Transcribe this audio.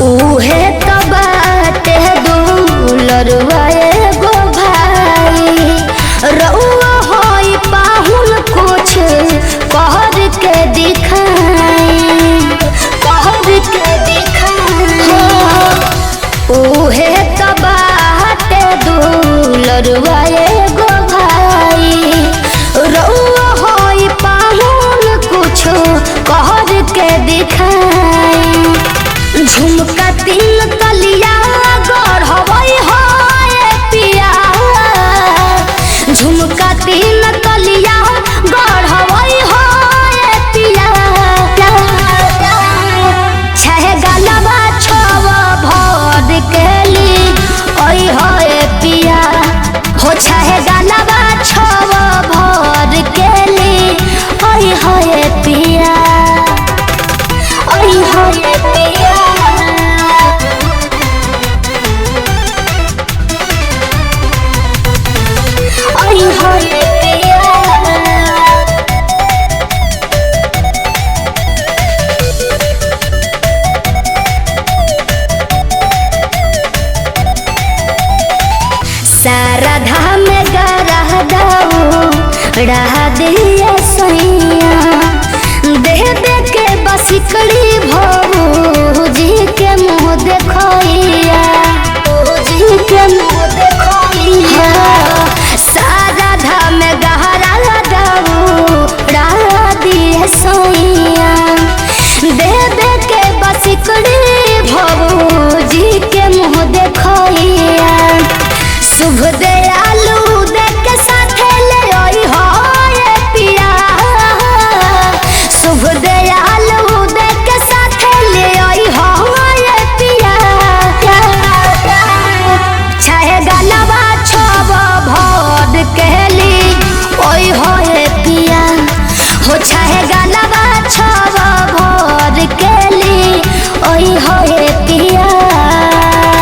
उहे तो बाटे दुलरुआ एगो भाई रउआ होई पाहुन कुछ कहर के दिखाई उहे तो बाटे दुलरुआ एगो भाई रउआ होई पाहुन कुछ कहर के दिखाई झुमका तीन तलिया गढ़वई हो पिया झुमका तीन तलिया गढ़वई हो पिया छह गलबा छव भर केली ओई हो पिया हो छह गलबा छव भर केली ओई हो पिया ओई हो पिया सारा धाम गरह दाऊ रह दिए सैया दे दे के बसिकड़ी भो